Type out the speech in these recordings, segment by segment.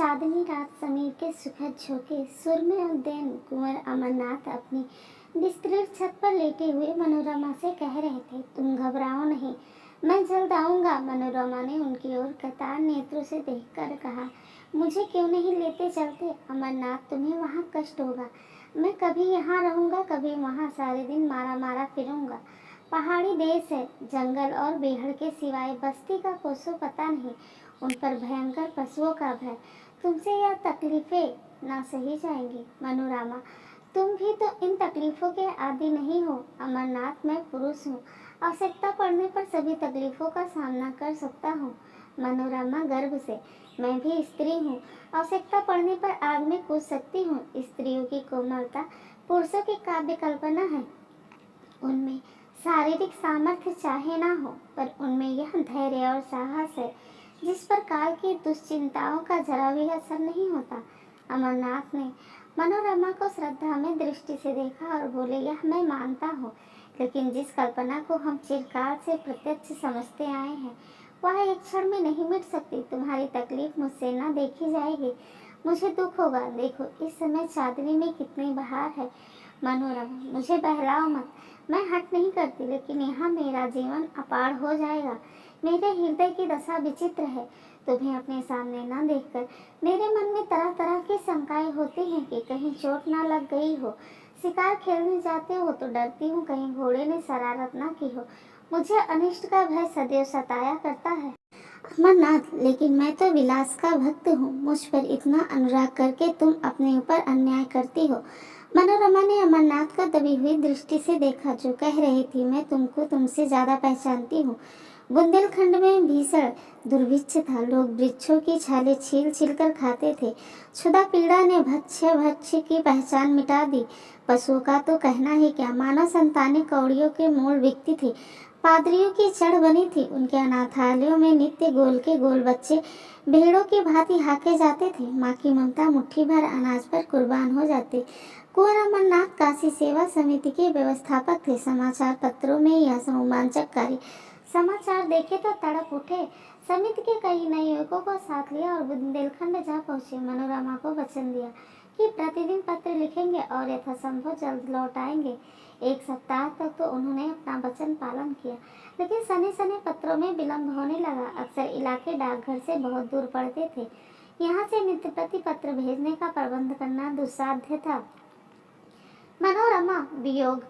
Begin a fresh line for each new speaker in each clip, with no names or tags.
चांदनी रात समीर के सुखद झोंके सुर में उद्यन कुंवर अमरनाथ अपनी विस्तृत छत पर लेटे हुए मनोरमा से कह रहे थे, तुम घबराओ नहीं, मैं जल्द आऊंगा। मनोरमा ने उनकी ओर कतार नेत्रों से देखकर कहा, मुझे क्यों नहीं लेते चलते अमरनाथ, तुम्हें वहाँ कष्ट होगा। मैं कभी यहाँ रहूंगा, कभी वहाँ, सारे दिन मारा मारा फिरूंगा। पहाड़ी देश है, जंगल और बेहड़ के सिवाय बस्ती का कोसों पता नहीं। उन पर भयंकर पशुओं का भय। तुमसे यह तकलीफें ना सही जाएंगी। मनोरमा, तुम भी तो इन तकलीफों के आदी नहीं हो। अमरनाथ, मैं पुरुष हूँ, आवश्यकता पड़ने पर सभी तकलीफों का सामना कर सकता हूँ। मनोरमा गर्भ से, मैं भी स्त्री हूँ, आवश्यकता पड़ने पर आग में कूद सकती हूँ। स्त्रियों की कोमलता पुरुषों की काव्य कल्पना है। उनमें शारीरिक सामर्थ्य चाहे ना हो, पर उनमें यह धैर्य और साहस है जिस पर काल की दुश्चिंताओं का जरा भी असर नहीं होता। अमरनाथ ने मनोरमा को श्रद्धा में दृष्टि से देखा और बोले, यह मैं मानता हूँ, लेकिन जिस कल्पना को हम चिरकाल से प्रत्यक्ष समझते आए हैं वह एक क्षण में नहीं मिट सकती। तुम्हारी तकलीफ मुझसे ना देखी जाएगी, मुझे दुख होगा। देखो इस समय चांदनी में कितनी बहार है। मनोरमा, मुझे बहलाओ मत, मैं हट नहीं करती, लेकिन यहाँ मेरा जीवन अपार हो जाएगा। मेरे हृदय की दशा विचित्र है। तुम्हें अपने सामने न देखकर मेरे मन में तरह तरह की शंकाएं होती हैं कि कहीं चोट ना लग गई हो। शिकार खेलने जाते हो तो डरती हूँ कहीं घोड़े ने शरारत ना की हो। मुझे अनिष्ट का भय सदैव सताया करता है। अमरनाथ, लेकिन मैं तो विलास का भक्त हूँ, मुझ पर इतना अनुराग करके तुम अपने ऊपर अन्याय करती हो। मनोरमा ने अमरनाथ को दबी हुई दृष्टि से देखा, जो कह रही थी, मैं तुमको तुमसे ज्यादा पहचानती हूँ। बुंदेलखंड में भीषण दुर्भिक्ष था, लोग वृक्षों की छालें छील छील कर खाते थे। क्षुधा पीड़ा ने भक्ष्य की पहचान मिटा दी। पशुओं का तो कहना ही क्या, मानव संतानें कौड़ियों के मूल बिकती थी, पादरियों की चढ़ बनी थी। उनके अनाथालयों में नित्य गोल के गोल बच्चे भेड़ों की भांति हाके जाते थे। माँ की ममता मुट्ठी भर अनाज पर कुर्बान हो जाती। कुंवर अमरनाथ काशी सेवा समिति के व्यवस्थापक थे। समाचार पत्रों में यह रोमांचकारी समाचार देखे तो तड़प उठे। समिति के कई नए युवकों को साथ लिया और बुंदेलखंड जा पहुंचे। मनोरमा को वचन दिया कि प्रतिदिन पत्र लिखेंगे और यथासंभव जल्द लौट आएंगे। एक सप्ताह तक तो उन्होंने अपना वचन पालन किया, लेकिन सने सने पत्रों में विलंब होने लगा। अक्सर इलाके डाकघर से बहुत दूर पड़ते थे। यहाँ से नित्य प्रति पत्र भेजने का प्रबंध करना दुस्साध्य था। मनोरमा वियोग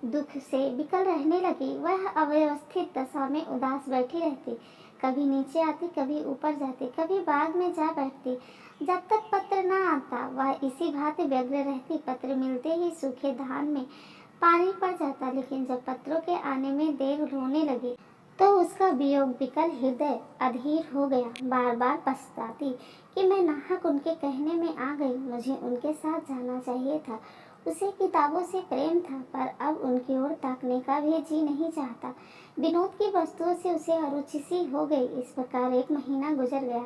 दुख से विकल रहने लगी। वह अव्यवस्थित दशा में उदास बैठी रहती, कभी नीचे आती, कभी ऊपर जाती, कभी बाग में जा बैठती। जब तक पत्र न आता वह इसी भांति व्यग्र रहती। पत्र मिलते ही सूखे धान में पानी पड़ जाता, लेकिन जब पत्रों के आने में देर होने लगी तो उसका वियोग विकल हृदय अधीर हो गया। बार बार पछताती कि मैं नाहक उनके कहने में आ गई, मुझे उनके साथ जाना चाहिए था। उसे किताबों से प्रेम था, पर अब उनकी ओर ताकने का भी जी नहीं चाहता। विनोद की वस्तुओं से उसे अरुचि सी हो गई। इस प्रकार एक महीना गुजर गया।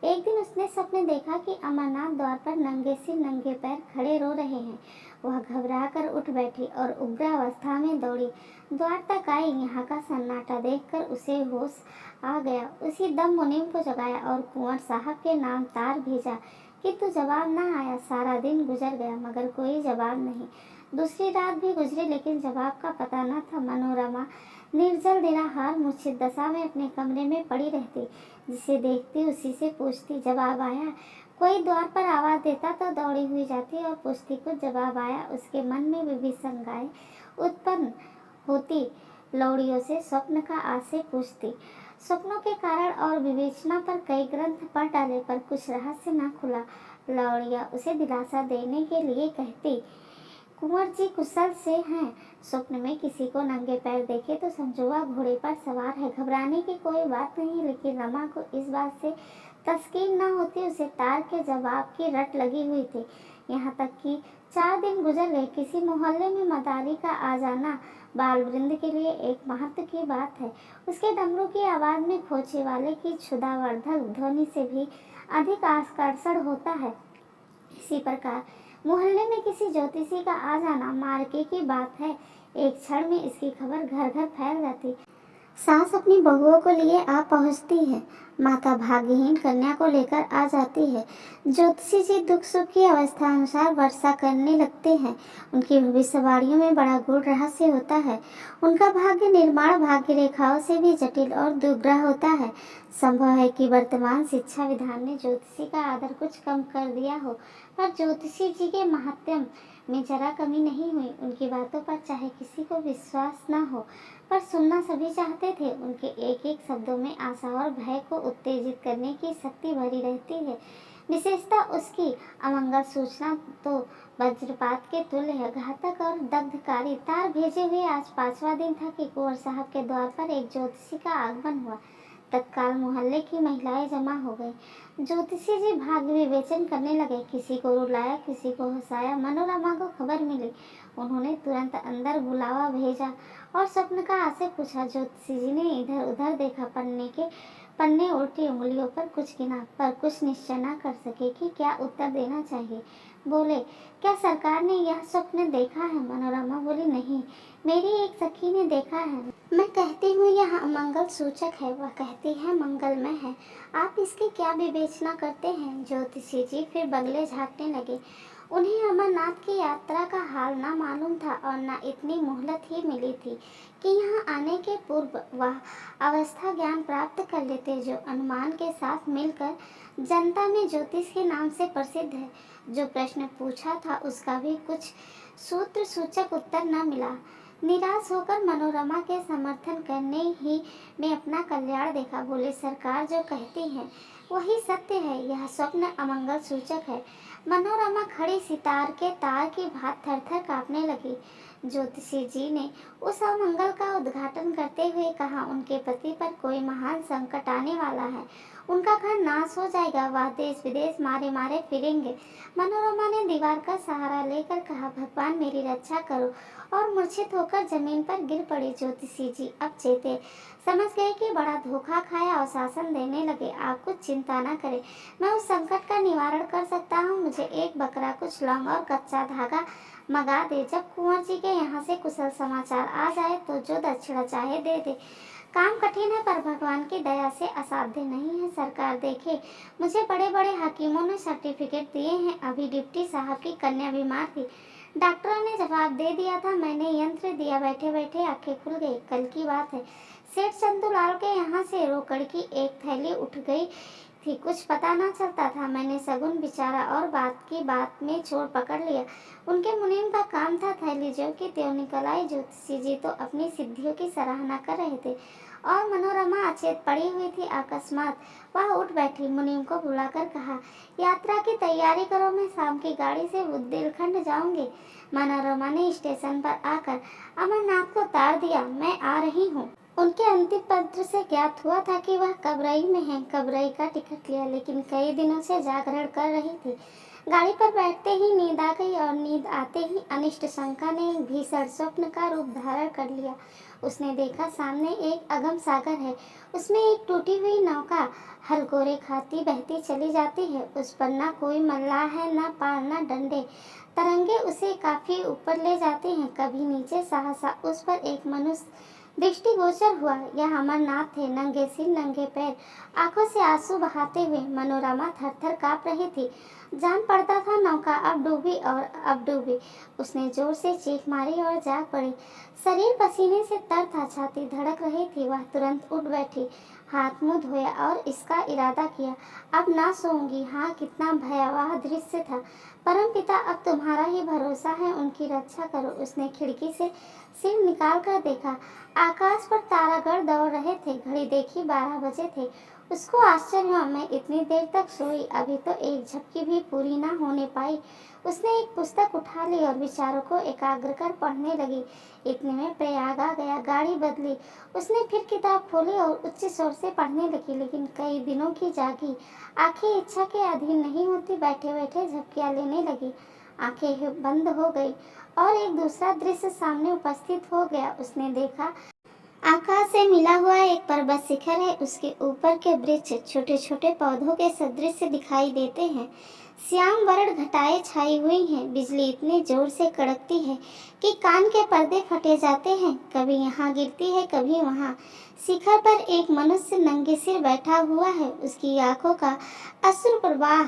एक दिन उसने सपने देखा कि अमरनाथ द्वार पर नंगे सिर नंगे पैर खड़े रो रहे हैं। वह घबरा कर उठ बैठी और उग्रावस्था में दौड़ी द्वार तक आई। यहाँ का सन्नाटा देखकर उसे होश आ गया। उसी दम मुनीम को जगाया और कुंवर साहब के नाम तार भेजा, किंतु जवाब न आया। सारा दिन गुजर गया मगर कोई जवाब नहीं। दूसरी रात भी गुजरी, लेकिन जवाब का पता न था। मनोरमा निर्जल निराहार मूर्छित दशा में अपने कमरे में पड़ी रहती। जिसे देखती उसी से पूछती, जवाब आया? कोई द्वार पर आवाज देता तो दौड़ी हुई जाती और पूछती, कुछ जवाब आया? उसके मन में विविध शंकाएं उत्पन्न होती। लौड़ियों से स्वप्न का आशय पूछती। स्वप्नों के कारण और विवेचना पर कई ग्रंथ पढ़ डाले, पर कुछ रहस्य न खुला। लौड़िया उसे दिलासा देने के लिए कहती, कुंवर जी कुशल से हैं? स्वप्न में किसी को नंगे पैर देखे तो समझो वह घोड़े पर सवार है। घबराने की कोई बात नहीं, लेकिन रमा को इस बात से तस्कीन न होती। उसे तार के जवाब की रट लगी हुई थी। यहाँ तक कि 4 दिन गुजर गए। किसी मोहल्ले में मदारी का आ जाना बाल वृंद के लिए एक महत्व की बात है। उसके डमरू की आवाज में खोचे वाले की क्षुधावर्धक ध्वनि से भी अधिक आकर्षण होता है। इसी प्रकार मोहल्ले में किसी ज्योतिषी का आ जाना मार्के की बात है। एक क्षण में इसकी खबर घर घर फैल जाती। सास अपनी बहुओं को लिए आ पहुंचती है। माता भाग्यहीन कन्या को लेकर आ जाती है। ज्योतिषी जी दुख सुख की अवस्था अनुसार वर्षा करने लगते हैं। उनकी भविष्यवाणियों में बड़ा गूढ़ रहस्य होता है। उनका भाग्य निर्माण भाग्य रेखाओं से भी जटिल और दुर्ग्रह होता है। संभव है कि वर्तमान शिक्षा विधान ने ज्योतिषी का आदर कुछ कम कर दिया हो, पर ज्योतिषी जी के महात्म्य में जरा कमी नहीं हुई। उनकी बातों पर चाहे किसी को विश्वास न हो, पर सुनना सभी चाहते थे। उनके एक एक शब्दों में आशा और भय को उत्तेजित करने की शक्ति भरी रहती है। विशेषता उसकी अमंगल सूचना तो वज्रपात के तुल्य है, घातक और दग्धकारी। तार भेजे हुए आज 5वां दिन था कि कुंवर साहब के द्वार पर एक ज्योतिषी का आगमन हुआ। तत्काल मोहल्ले की महिलाएं जमा हो गई। ज्योतिषी जी भाग्य विवेचन करने लगे। किसी को रुलाया, किसी को हंसाया। मनोरमा को खबर मिली। उन्होंने तुरंत अंदर बुलावा भेजा और स्वप्न का आशय पूछा। ज्योतिषी जी ने इधर उधर देखा, पन्ने उल्टी उंगलियों पर कुछ गिना, पर कुछ निश्चय न कर सके कि क्या उत्तर देना चाहिए। बोले, क्या सरकार ने यह स्वप्न देखा है? मनोरमा बोली, नहीं, मेरी एक सखी ने देखा है। मैं कहती हूँ यह अमंगल सूचक है, वह कहती है मंगलमय है। आप इसकी क्या विवेचना करते हैं? ज्योतिषी जी फिर बगले झाँकने लगे। उन्हें अमरनाथ की यात्रा का हाल ना मालूम था और न इतनी मोहलत ही मिली थी कि यहाँ आने के पूर्व वह अवस्था ज्ञान प्राप्त कर लेते जो अनुमान के साथ मिलकर जनता में ज्योतिष के नाम से प्रसिद्ध है। जो प्रश्न पूछा था उसका भी कुछ सूत्र सूचक उत्तर न मिला। निराश होकर मनोरमा के समर्थन करने ही में अपना कल्याण देखा। बोले, सरकार जो कहती है वही सत्य है, यह स्वप्न अमंगल सूचक है। मनोरमा खड़ी सितार के तार की भांति थर-थर कांपने लगी। ज्योतिषी जी ने उस अमंगल का उद्घाटन करते हुए कहा, उनके पति पर कोई महान संकट आने वाला है। उनका घर नाश हो जाएगा, वह देश विदेश मारे मारे फिरेंगे। मनोरमा ने दीवार का सहारा लेकर कहा, भगवान मेरी रक्षा करो, और मूर्छित होकर जमीन पर गिर पड़ी। ज्योतिषी जी अब चेते, समझ गए कि बड़ा धोखा खाया और शासन देने लगे। आप कुछ चिंता न करें, मैं उस संकट का निवारण कर सकता हूँ। मुझे एक बकरा, कुछ लौंग और कच्चा धागा मंगा दे। जब कुंवर जी के यहाँ से कुशल समाचार आ जाए तो जो दक्षिणा चाहे दे दे। काम कठिन है पर भगवान की दया से असाध्य नहीं है। सरकार देखे, मुझे बड़े बड़े हकीमों ने सर्टिफिकेट दिए हैं। अभी डिप्टी साहब की कन्या बीमार थी, डॉक्टरों ने जवाब दे दिया था, मैंने यंत्र दिया, बैठे बैठे आंखें खुल गई। कल की बात है, सेठ चंदूलाल के यहाँ से रोकड़ की एक थैली उठ गई थी, कुछ पता ना चलता था। मैंने सगुन बिचारा और बात की बात में चोर पकड़ लिया। उनके मुनीम का काम था, थैली जो कि त्यों निकल आई। ज्योतिषी जी तो अपनी सिद्धियों की सराहना कर रहे थे और मनोरमा अचेत पड़ी हुई थी। अकस्मात वह उठ बैठी, मुनीम को बुलाकर कहा, यात्रा की तैयारी करो, मैं शाम की गाड़ी से बुंदेलखंड जाऊंगी। मनोरमा ने स्टेशन पर आकर अमरनाथ को तार दिया, मैं आ रही हूँ। उनके अंतिम पत्र से ज्ञात हुआ था कि वह कबरई में हैं। कबरई का टिकट लिया, लेकिन कई दिनों से जागरण कर रही थी। गाड़ी पर बैठते ही नींद आ गई और नींद आते ही अनिष्ट शंका ने एक भीषण स्वप्न का रूप धारण कर लिया। उसने देखा सामने एक अगम सागर है, उसमें एक टूटी हुई नौका हलगोरे खाती बहती चली जाती है। उस पर न कोई मल्लाह है, न पाल, न डंडे। तरंगे उसे काफी ऊपर ले जाती हैं, कभी नीचे। सहसा उस पर एक मनुष्य दृष्टिगोचर हुआ। यह अमरनाथ थे, नंगे सिर नंगे पैर, आंखों से आंसू बहाते हुए। मनोरमा थर-थर कांप रही थी, जान पड़ता था नौका अब डूबी और अब डूबी। उसने जोर से चीख मारी और जाग पड़ी। शरीर पसीने से तर था, छाती धड़क रही थी। वह तुरंत उठ बैठी, हाथ मुंह धोया और इसका इरादा किया, अब ना सोऊंगी। हाँ, कितना भयावह दृश्य था। परम पिता, अब तुम्हारा ही भरोसा है, उनकी रक्षा करो। उसने खिड़की से सिर निकाल कर देखा, आकाश पर तारागण दौड़ रहे थे। घड़ी देखी, 12 बजे थे। उसको आश्चर्य हुआ, मैं इतनी देर तक सोई, अभी तो एक झपकी भी पूरी ना होने पाई। उसने एक पुस्तक उठा ली और विचारों को एकाग्र कर पढ़ने लगी। इतने में प्रयाग आ गया, गाड़ी बदली। उसने फिर किताब खोली और उच्च स्वर से पढ़ने लगी, लेकिन कई दिनों की जागी आंखें इच्छा के अधीन नहीं होती। बैठे बैठे झपकियां लेने लगी, आंखें बंद हो गई और एक दूसरा दृश्य सामने उपस्थित हो गया। उसने देखा आकाश से मिला हुआ एक पर्वत शिखर है, उसके ऊपर के वृक्ष छोटे छोटे पौधों के सदृश दिखाई देते हैं। श्याम वर्ण घटाएं छाई हुई हैं, बिजली इतनी जोर से कड़कती है कि कान के पर्दे फटे जाते हैं। कभी यहाँ गिरती है, कभी वहाँ। शिखर पर एक मनुष्य नंगे सिर बैठा हुआ है, उसकी आंखों का अश्रु प्रवाह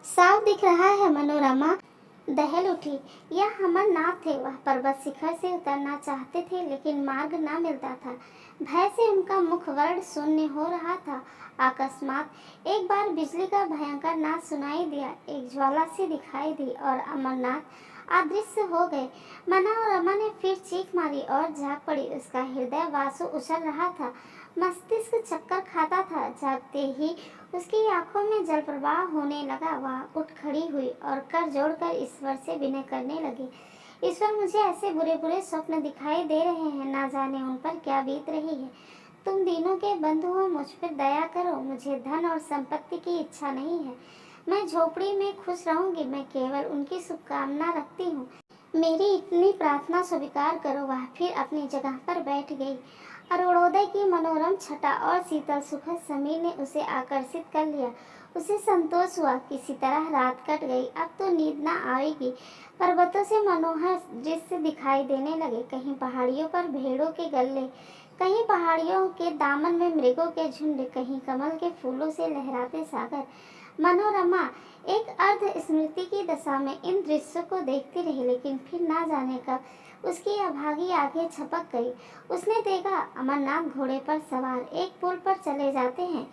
साफ दिख रहा है। मनोरमा दहल उठी। यह अमरनाथ थे। वह पर्वत शिखर से उतरना चाहते थे, लेकिन मार्ग न मिलता था। भय से उनका मुख वर्ण शून्य हो रहा था। अकस्मात एक बार बिजली का भयंकर नाद सुनाई दिया। एक ज्वाला सी दिखाई दी और अमरनाथ अदृश्य हो गए। मना और रमा ने फिर चीख मारी और जाग पड़ी। उसका हृदय वासु उछल रहा था, मस्तिष्क चक्कर खाता था। जागते ही उसकी आंखों में जल प्रवाह होने लगा। वह उठ खड़ी हुई और कर जोड़कर ईश्वर से विनय करने लगी। ईश्वर, मुझे ऐसे बुरे बुरे स्वप्न दिखाई दे रहे हैं, ना जाने उन पर क्या बीत रही है। तुम दीनों के बंधु हो, मुझ पर दया करो। मुझे धन और संपत्ति की इच्छा नहीं है। मैं झोपड़ी में खुश रहूंगी। मैं केवल उनकी शुभकामना रखती हूँ। मेरी इतनी प्रार्थना स्वीकार करो। वह फिर अपनी जगह पर बैठ गई। अरुणोदय की मनोरम छटा और शीतल सुखद समीर ने उसे आकर्षित कर लिया। उसे संतोष हुआ, किसी तरह रात कट गई। अब तो नींद न आएगी। पर्वतों से मनोहर दृश्य दिखाई देने लगे। कहीं पहाड़ियों पर भेड़ों के गल्ले, कहीं पहाड़ियों के दामन में मृगों के झुंड, कहीं कमल के फूलों से लहराते सागर। मनोरमा एक अर्ध स्मृति की दशा में इन दृश्यों को देखती रही, लेकिन फिर ना जाने कब उसकी अभागी आंखें छपक गई। उसने देखा, अमरनाथ घोड़े पर सवार एक पुल पर चले जाते हैं।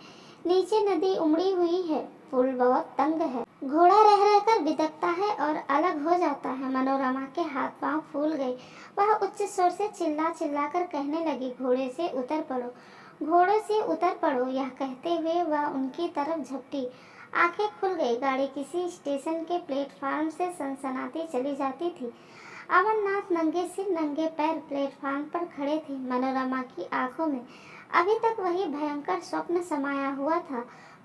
नीचे नदी उमड़ी हुई है। पुल बहुत तंग है। घोड़ा रह रहकर बिदकता है और अलग हो जाता है। मनोरमा के हाथ पांव फूल गए। वह उच्च स्वर से चिल्ला चिल्ला कर कहने लगी, घोड़े से उतर पड़ो, घोड़े से उतर पड़ो। यह कहते हुए वह उनकी तरफ झपटी। आंखें खुल गई। गाड़ी किसी स्टेशन के प्लेटफार्म से सनसनाती चली जाती थी। अमरनाथ नंगे सिर नंगे पैर प्लेटफार्म पर खड़े थे। मनोरमा की आंखों में अभी तक वही भयंकर स्वप्न समाया हुआ था।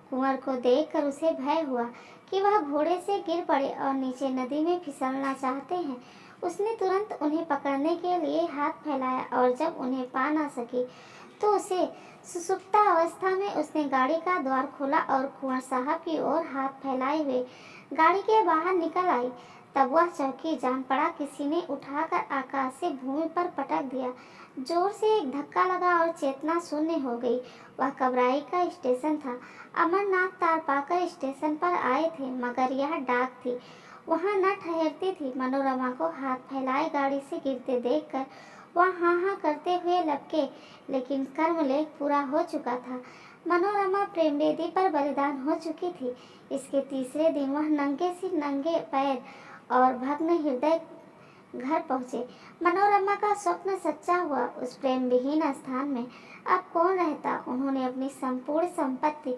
कुंवर को देखकर उसे भय हुआ कि वह घोड़े से गिर पड़े और नीचे नदी में फिसलना चाहते हैं। उसने तुरंत उन्हें पकड़ने के लिए हाथ फैलाया और जब उन्हें पा ना सकी तो उसे सुसुप्ता अवस्था में उसने गाड़ी का द्वार खोला और कुंवर साहब की ओर हाथ फैलाए हुए गाड़ी के बाहर निकल आई। तब वह चौकी जान पड़ा। किसी ने उठाकर आकाश से भूमि पर पटक दिया। जोर से एक धक्का लगा और चेतना शून्य हो गई। वह कबराई का स्टेशन था। अमरनाथ तार पाकर स्टेशन पर आए थे, मगर यह डाक थी, वहाँ न ठहरती थी। मनोरमा को हाथ फैलाए गाड़ी से गिरते देखकर वह हाँ हाँ करते हुए लपके, लेकिन कर्मलेख पूरा हो चुका था। मनोरमा प्रेम वेदी पर बलिदान हो चुकी थी। इसके तीसरे दिन वह नंगे सिर नंगे पैर और भग्न हृदय घर पहुँचे। मनोरमा का स्वप्न सच्चा हुआ। उस प्रेम विहीन स्थान में अब कौन रहता। उन्होंने अपनी संपूर्ण संपत्ति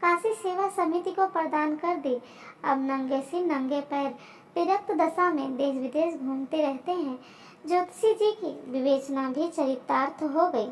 काशी सेवा समिति को प्रदान कर दी। अब नंगे सिर नंगे पैर विरक्त दशा में देश विदेश घूमते रहते हैं। ज्योतिषी जी की विवेचना भी चरितार्थ हो गई।